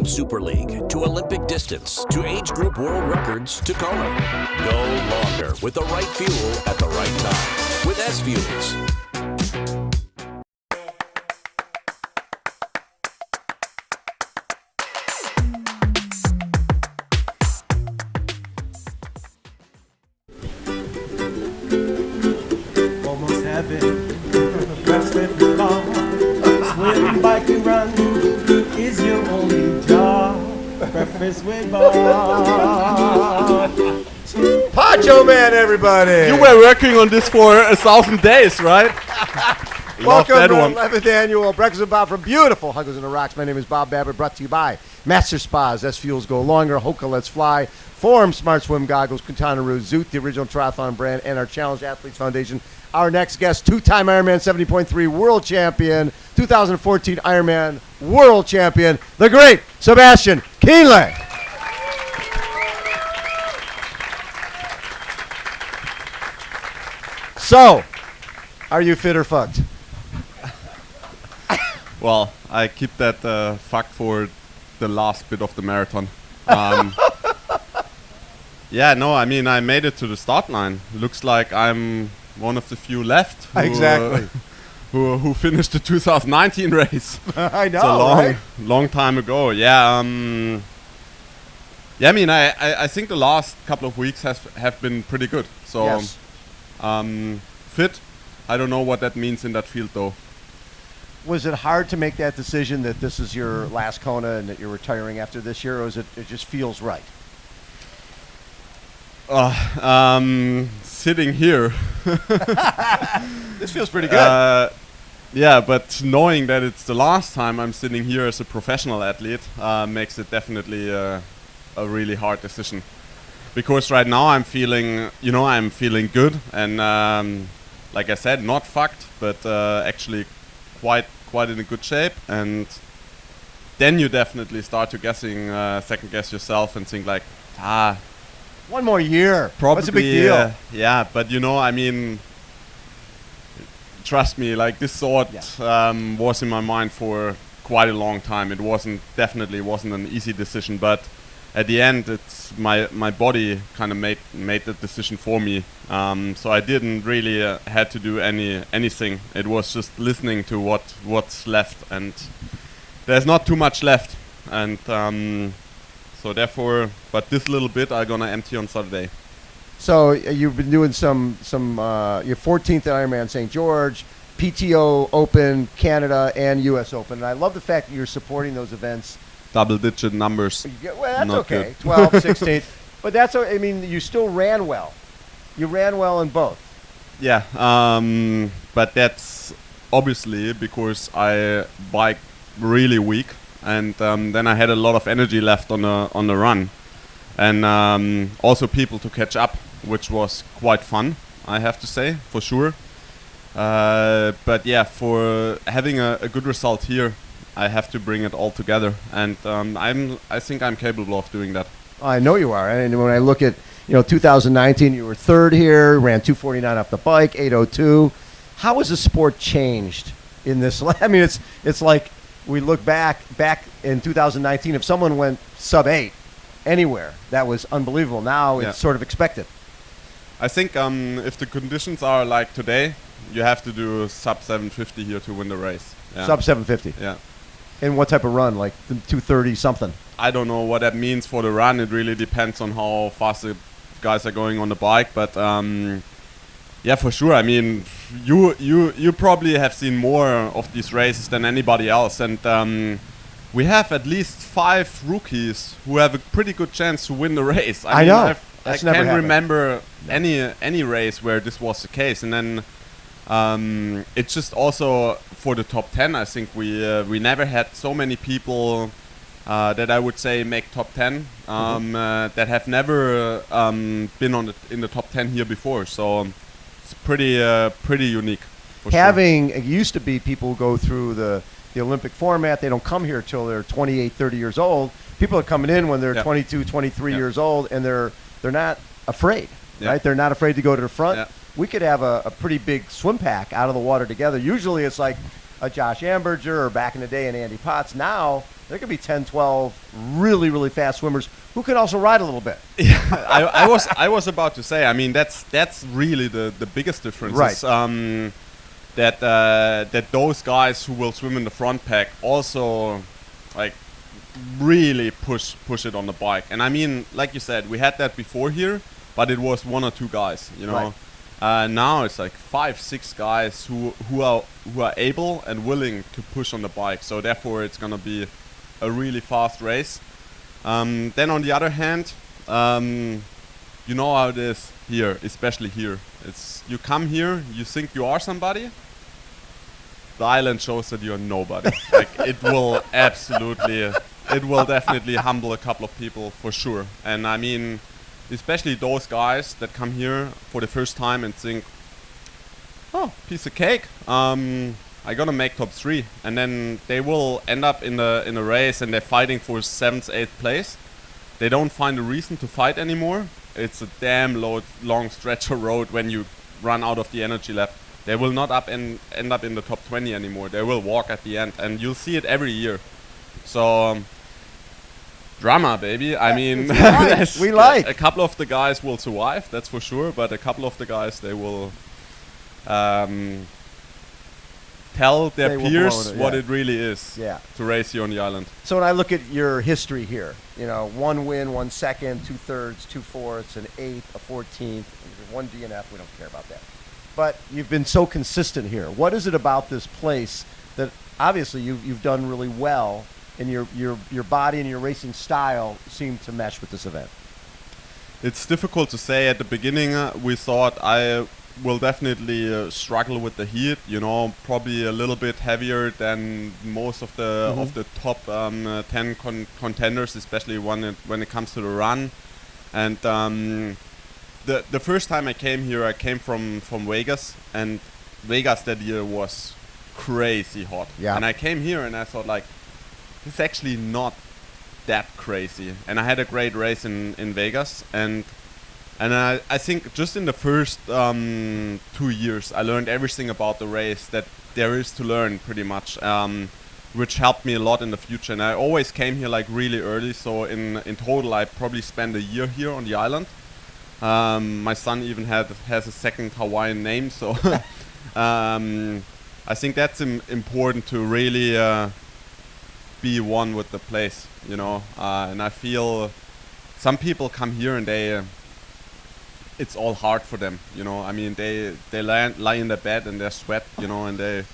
World Super League to Olympic distance to age group world records to Kona. Go longer with the right fuel at the right time with SFuels. Almost heaven, breath slip and fall. Swim, bike and run is your only job. Breakfast with Bob. Poncho Man, everybody! You were working on this for 1,000 days, right? Welcome that to the one. 11th annual Breakfast with Bob from beautiful Huggles in the Rocks. My name is Bob Babbitt, brought to you by Master Spas, SFuels Go Longer, HOKA Let's Fly, Forum Smart Swim Goggles, Quintanaroo, Zoot, the original triathlon brand, and our Challenge Athletes Foundation. Our next guest, two-time Ironman 70.3 World Champion, 2014 Ironman World Champion, the great Sebastian Kienle. So, are you fit or fucked? Well, I keep that fuck for the last bit of the marathon. Yeah, no, I mean, I made it to the start line. Looks like I'm one of the few left Exactly. who finished the 2019 race. I know, It's a right? long time ago. Yeah, yeah. I mean, I think the last couple of weeks have been pretty good. So, Yes. Fit. I don't know what that means in that field, though. Was it hard to make that decision that this is your last Kona and that you're retiring after this year, or is it just feels right? Sitting here. This feels pretty good. Yeah, but knowing that it's the last time I'm sitting here as a professional athlete makes it definitely a really hard decision. Because right now I'm feeling good and like I said, not fucked, but actually quite in a good shape. And then you definitely start to second guess yourself and think like, One more year. probably That's a big deal. yeah, but I mean, trust me, like this thought was in my mind for quite a long time. It definitely wasn't an easy decision, but at the end, it's my body kind of made the decision for me. So I didn't really had to do anything. It was just listening to what's left, and there's not too much left, and so therefore, but this little bit I'm gonna empty on Saturday. So you've been doing some your 14th Ironman St. George, PTO Open, Canada, and U.S. Open. And I love the fact that you're supporting those events. Double-digit numbers. Well, that's Not okay. good. 12, 16. But I mean, you still ran well. You ran well in both. Yeah, but that's obviously because I bike really weak, and then I had a lot of energy left on the run, and also people to catch up, which was quite fun, I have to say, for sure. But yeah, for having a good result here, I have to bring it all together, and I think I'm capable of doing that. I know you are. And when I look at 2019, you were third here, ran 2:49 off the bike, 8:02. How has the sport changed in this? I mean, it's like we look back in 2019. If someone went sub 8 anywhere, that was unbelievable. Now it's sort of expected. I think if the conditions are like today, you have to do sub 750 here to win the race. Yeah. Sub 750. Yeah. And what type of run? Like 230 something? I don't know what that means for the run. It really depends on how fast the guys are going on the bike. But yeah, for sure. I mean, you probably have seen more of these races than anybody else. And we have at least 5 rookies who have a pretty good chance to win the race. I mean, know. I can't remember any race where this was the case. And then it's just also for the top 10. I think we never had so many people that I would say make top 10 that have never been in the top 10 here before. So it's pretty unique. For Having it used to be people go through the Olympic format. They don't come here till they're 28, 30 years old. People are coming in when they're 22, 23 years old, and they're not afraid, right? They're not afraid to go to the front. We could have a pretty big swim pack out of the water together. Usually it's like a Josh Amberger or back in the day an Andy Potts. Now there could be 10, 12 really, really fast swimmers who can also ride a little bit. Yeah, I was about to say. I mean, that's really the biggest difference. Right. Is, that those guys who will swim in the front pack also like really push it on the bike. And I mean, like you said, we had that before here, but it was 1 or 2 guys. You know. Right. Now it's like 5, 6 guys who are able and willing to push on the bike. So therefore, it's gonna be a really fast race. Then on the other hand, you know how it is here, especially here. It's you come here, you think you are somebody. The island shows that you're nobody. Like it will definitely humble a couple of people for sure. And I mean, especially those guys that come here for the first time and think, oh, piece of cake. I gotta make top 3, and then they will end up in the race and they're fighting for 7th, 8th place. They don't find a reason to fight anymore. It's a damn long stretch of road when you run out of the energy left. They will not end up in the top 20 anymore. They will walk at the end, and you'll see it every year. So drama, baby. I mean, we like. A couple of the guys will survive, that's for sure. But a couple of the guys, they will tell their peers what it really is to race here on the island. So when I look at your history here, you know, 1 win, 1 second, 2 thirds, 2 fourths, an 8th, a 14th, 1 DNF. We don't care about that. But you've been so consistent here. What is it about this place that obviously you've done really well, and your body and your racing style seem to mesh with this event? It's difficult to say. At the beginning, we thought I will definitely struggle with the heat. You know, probably a little bit heavier than most of the top 10 contenders, especially when it comes to the run. And the first time I came here, I came from Vegas, and Vegas that year was crazy hot. Yeah. And I came here and I thought, like, it's actually not that crazy. And I had a great race in Vegas, and I think just in the first 2 years I learned everything about the race that there is to learn, pretty much, which helped me a lot in the future. And I always came here like really early, so in total I probably spent a year here on the island. My son even has a second Hawaiian name, so I think that's important to really be one with the place, you know. And I feel some people come here and it's all hard for them, you know. I mean, they lie in their bed and they sweat, you know, and they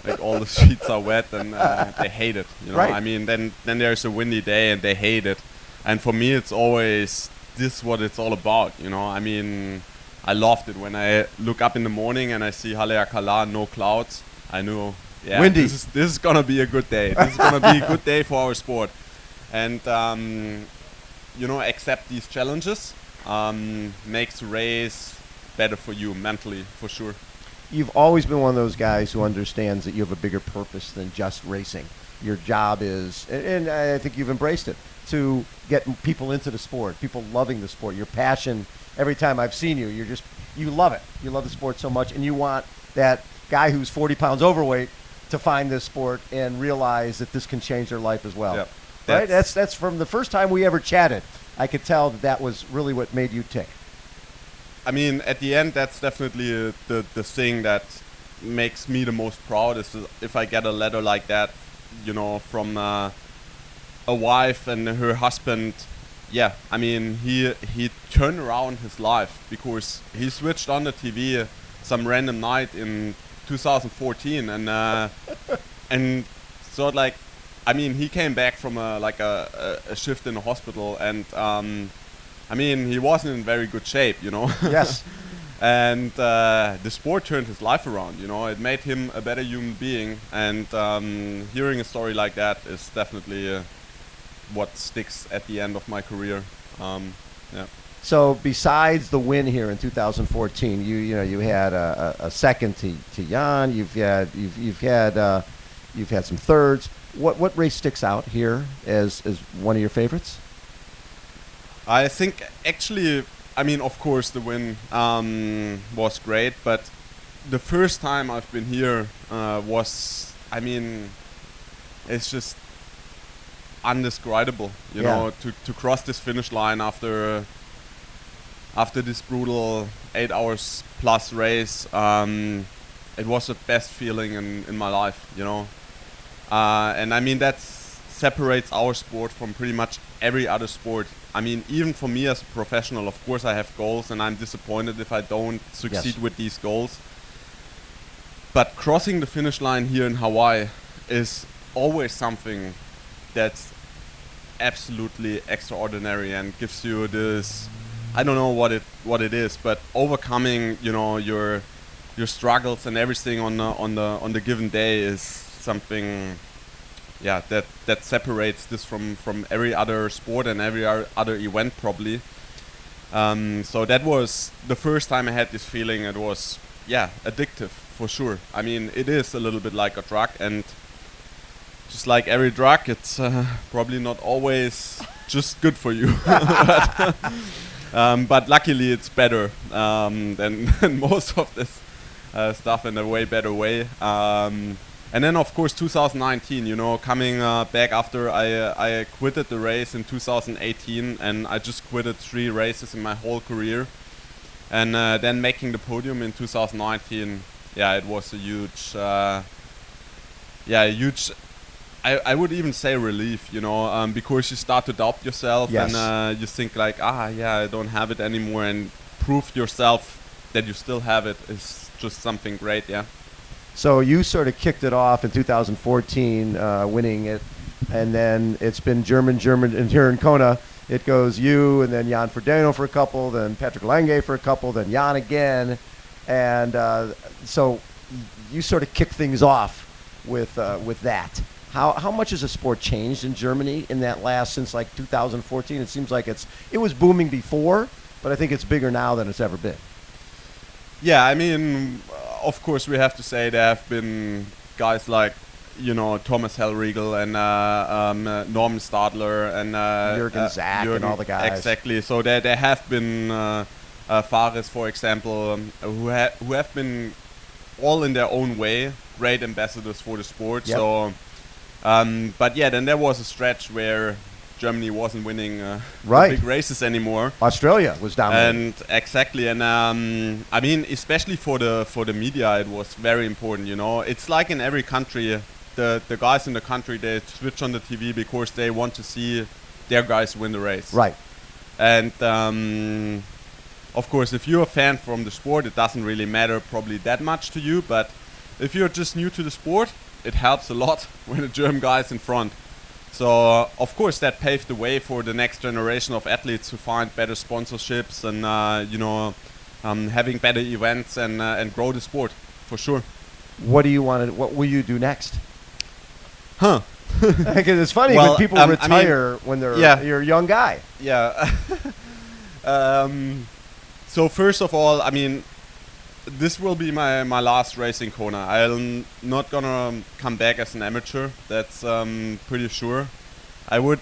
like all the sheets are wet, and they hate it, you know. Right. I mean, then there's a windy day and they hate it. And for me, it's always this what it's all about, you know. I mean, I loved it when I look up in the morning and I see Haleakala, no clouds. I knew, yeah, windy. This is gonna be a good day. This is gonna be a good day for our sport. And you know, accept these challenges makes the race better for you mentally, for sure. You've always been one of those guys who understands that you have a bigger purpose than just racing. Your job is, and I think you've embraced it, to get people into the sport, people loving the sport. Your passion, every time I've seen you, you love it. You love the sport so much, and you want that guy who's 40 pounds overweight to find this sport and realize that this can change their life as well. Yep. Right? That's from the first time we ever chatted. I could tell that was really what made you tick. I mean, at the end, that's definitely the thing that makes me the most proud, is if I get a letter like that, you know, from a wife and her husband. Yeah, I mean, he turned around his life because he switched on the TV some random night in 2014, and so like, I mean, he came back from a shift in the hospital, and I mean, he wasn't in very good shape, you know. Yes. And the sport turned his life around, you know. It made him a better human being, and hearing a story like that is definitely what sticks at the end of my career. Yeah. So besides the win here in 2014, you had a second to Jan. You've had some thirds. What race sticks out here as one of your favorites? I think actually, I mean, of course, the win was great, but the first time I've been here was, I mean, it's just undescribable. You know, to cross this finish line after this brutal 8 hours plus race, it was the best feeling in my life. You know, and I mean that separates our sport from pretty much every other sport. I mean, even for me as a professional, of course I have goals, and I'm disappointed if I don't succeed with these goals. But crossing the finish line here in Hawaii is always something that's absolutely extraordinary and gives you this, I don't know what it is, but overcoming, you know, your struggles and everything on the given day is something, yeah, that separates this from every other sport and every other event probably. So that was the first time I had this feeling. It was, yeah, addictive for sure. I mean, it is a little bit like a drug, and just like every drug, it's probably not always just good for you. But luckily it's better than most of this stuff, in a way better way. And then of course 2019, you know, coming back after I quitted the race in 2018, and I just quitted 3 races in my whole career, and then making the podium in 2019, yeah, it was a huge, I would even say relief, you know, because you start to doubt yourself, and you think like, I don't have it anymore, and prove yourself that you still have it is just something great, yeah. So you sort of kicked it off in 2014, winning it, and then it's been German, and here in Kona, it goes you, and then Jan Frodeno for a couple, then Patrick Lange for a couple, then Jan again, and so you sort of kick things off with that. How much has the sport changed in Germany in that since like 2014? It seems like it was booming before, but I think it's bigger now than it's ever been. Yeah, I mean, of course we have to say there have been guys like, you know, Thomas Hellriegel and Norman Stadler and Jürgen Zach and all the guys. Exactly. So there have been Fares, for example, who have been all in their own way great ambassadors for the sport. Yep. So, but yeah, then there was a stretch where Germany wasn't winning the big races anymore. Australia was dominating. And exactly, and I mean, especially for the media, it was very important. You know, it's like in every country, the guys in the country, they switch on the TV because they want to see their guys win the race. Right. And of course, if you're a fan from the sport, it doesn't really matter probably that much to you. But if you're just new to the sport, it helps a lot when a German guy is in front. So, of course, that paved the way for the next generation of athletes to find better sponsorships and, you know, having better events and grow the sport, for sure. What will you do next? Because it's funny when people retire when you're a young guy. Yeah. So, first of all, I mean, this will be my last race in Kona. I'm not gonna come back as an amateur. That's pretty sure. I would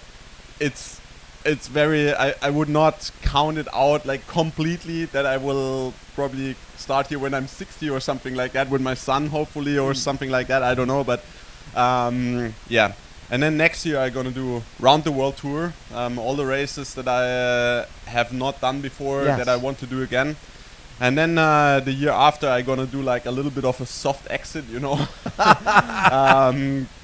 not count it out like completely that I will probably start here when I'm 60 or something like that with my son, hopefully, or something like that. I don't know, but yeah. And then next year I'm gonna do round the world tour, all the races that I have not done before that I want to do again. And then the year after, I'm gonna do like a little bit of a soft exit, you know,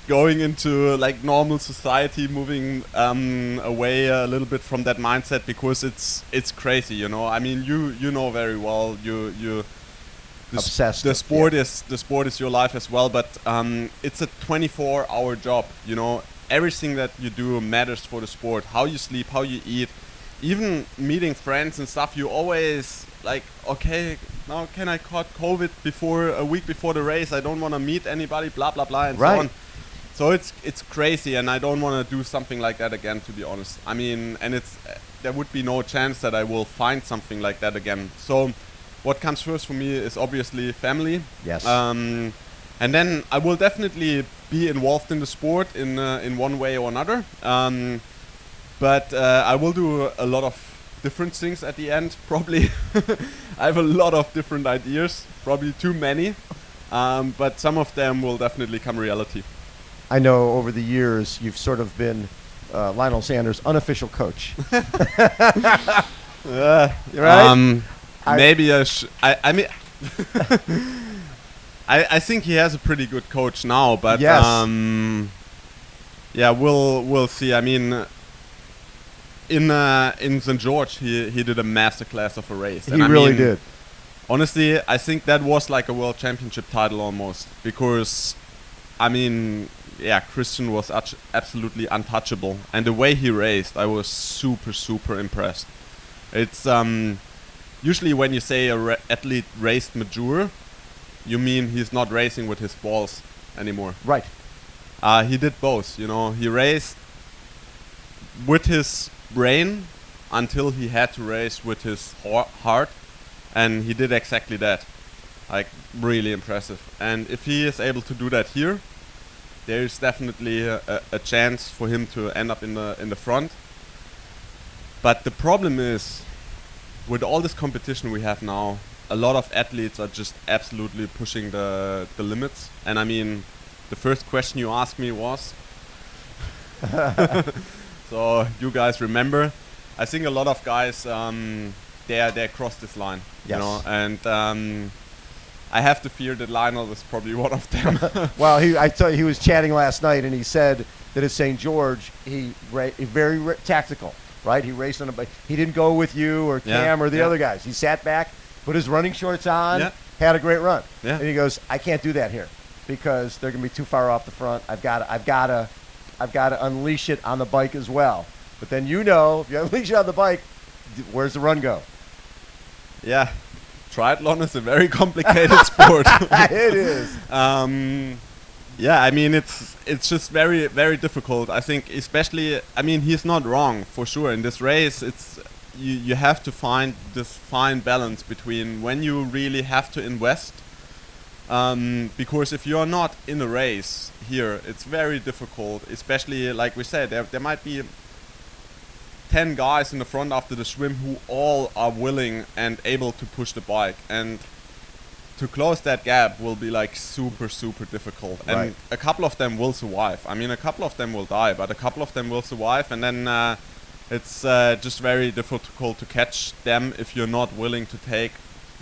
going into like normal society, moving away a little bit from that mindset, because it's crazy, you know. I mean, you know very well, obsessed. The sport is your life as well, but it's a 24-hour job, you know. Everything that you do matters for the sport. How you sleep, how you eat, even meeting friends and stuff. You always like, okay, now can I caught COVID a week before the race? I don't want to meet anybody, blah blah blah, and so on. So it's crazy, and I don't want to do something like that again, to be honest. I mean, and there would be no chance that I will find something like that again. So what comes first for me is obviously family. Yes. And then I will definitely be involved in the sport in one way or another. But I will do a lot of different things at the end, probably. I have a lot of different ideas, probably too many, but some of them will definitely come reality. I know over the years you've sort of been Lionel Sanders' unofficial coach. Right? Maybe I mean, I think he has a pretty good coach now, but Yes. yeah, we'll see. I mean, in St. George, he did a masterclass of a race. He really did. Honestly, I think that was like a world championship title almost, because, I mean, yeah, Christian was absolutely untouchable, and the way he raced, I was super impressed. It's usually when you say a athlete raced mature, you mean he's not racing with his balls anymore. Right. He did both, you know. He raced with his brain until he had to race with his heart, and he did exactly that. Like, really impressive. And if he is able to do that here, there is definitely a chance for him to end up in the front. But the problem is, with all this competition we have now, a lot of athletes are just absolutely pushing the limits. And I mean, the first question you asked me was, so you guys remember, I think a lot of guys, they cross this line, Yes. you know, and I have to fear that Lionel was probably one of them. Well, he was chatting last night, and he said that at St. George, he very tactical, right? He raced on a bike. He didn't go with you or Cam or the other guys. He sat back, put his running shorts on, had a great run. Yeah. And he goes, I can't do that here because they're going to be too far off the front. I've got to unleash it on the bike as well. But then if you unleash it on the bike, where's the run go? Yeah. Triathlon is a very complicated sport. It is. Yeah, I mean, it's just very, very difficult. I think especially, I mean, he's not wrong for sure. In this race, it's you have to find this fine balance between when you really have to invest. Because if you're not in a race here, it's very difficult, especially like we said, there might be 10 guys in the front after the swim who all are willing and able to push the bike, and to close that gap will be like super difficult. Right. And a couple of them will survive. I mean, a couple of them will die, but a couple of them will survive, and then it's just very difficult to catch them if you're not willing to take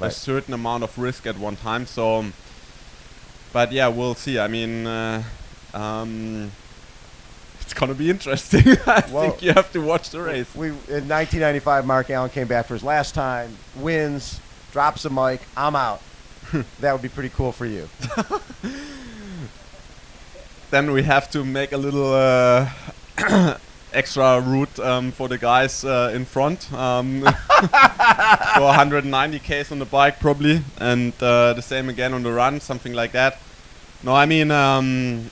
a certain amount of risk at one time. So, but yeah, we'll see. I mean, it's gonna be interesting. I think you have to watch the race. In 1995, Mark Allen came back for his last time, wins, drops the mic, I'm out. That would be pretty cool for you. Then we have to make a little extra route for the guys in front. Go 190 k's on the bike probably, and the same again on the run, something like that. No, I mean,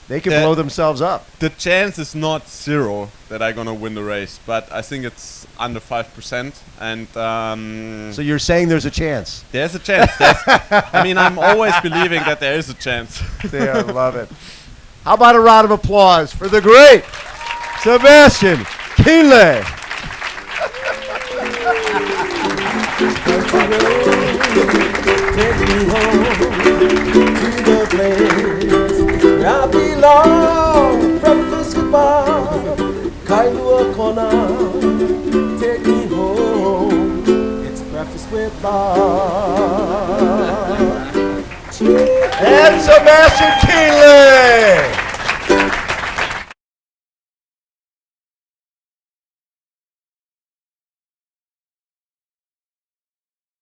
they can blow themselves up. The chance is not zero that I'm gonna win the race, but I think it's under 5%. And so you're saying there's a chance? There's a chance. I mean, I'm always believing that there is a chance. Yeah, I love it. How about a round of applause for the great Sebastian Kienle? Take me home to the place where I belong. Breakfast with Bob, Kailua Kona. Take me home. It's breakfast with Bob. And Sebastian Kienle.